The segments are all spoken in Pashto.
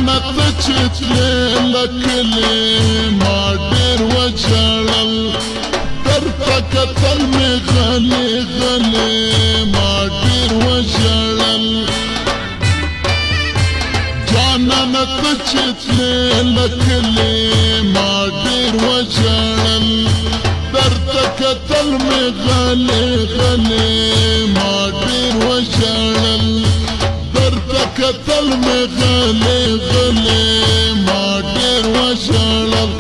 جانا تجتلي لكلي ما دير وجعل درتك تلمي غلي غلي ما دير وجعل جانا تجتلي لكلي ما دير وجعل درتك تلمي غلي غلي ما دير وجعل درتك تلمي غلي غلي ما دير وجعل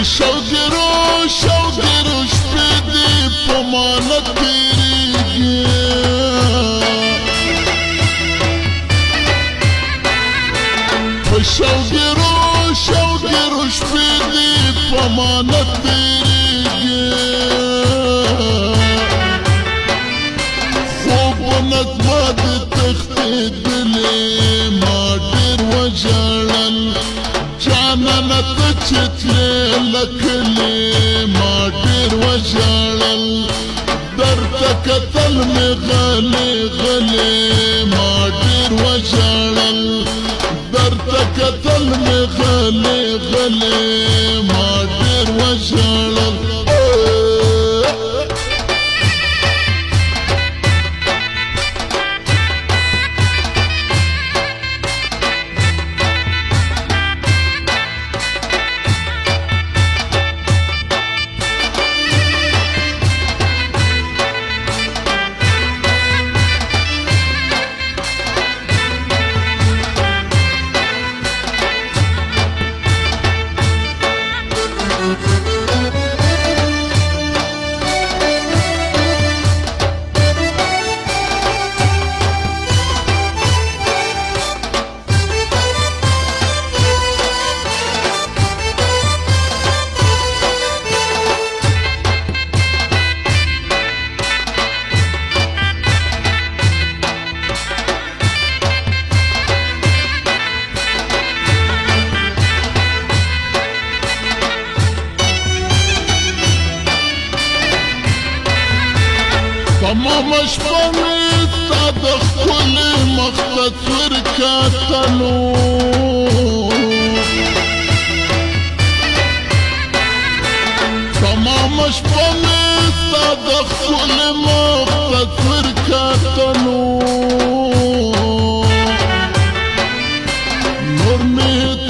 شوقرو شوقرو شبدي بمانا تريقي شوقرو شوقرو شبدي بمانا تريقي خوبنك ما تختي دلي ما دير وجعل جانا تجتلي لكلي ما دير وجعل درتك تلمي غلي غلي ما دير وجعل درتك تلمي غلي غلي ما دير وجعل تمام شبابي تدخل مخطط وركاتلو تمام شبابي تدخل مخطط وركاتلو نور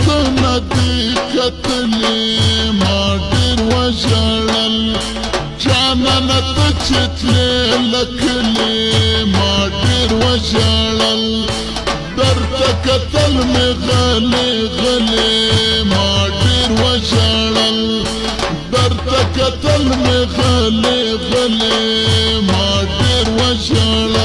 تنادي كتلي ما دير وجعل جانا تجتلي لكلي ما دير وجعل درتك تلمي غلي غلي ما دير وجعل درتك تلمي غلي غلي ما دير وجعل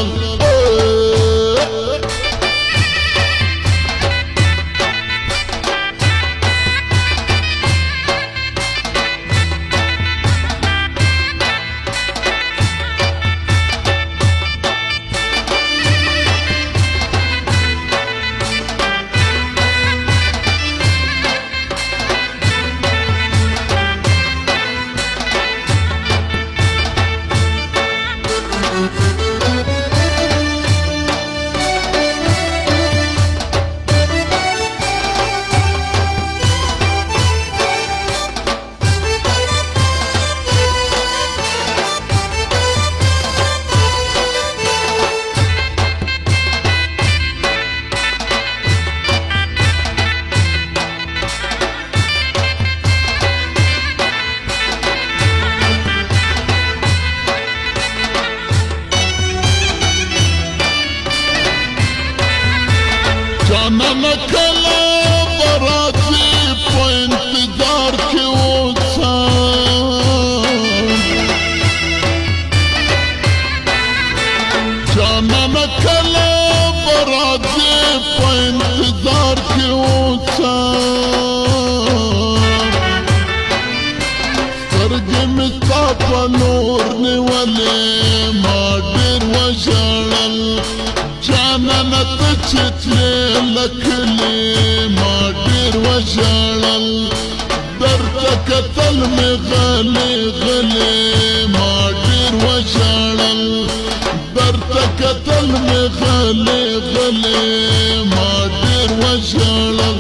جانانا کلا برازي په انتظار کې اوسم جانانا کلا برازي په انتظار کې اوسم سترګې مې ستا په نور نیولې ما ډېر وژړل جانانه ته چې تلې لکلې ما ډېر وژړل درته کتل مې غلې غلې ما ډېر وژړل درته کتل مې غلې غلې ما ډېر وژړل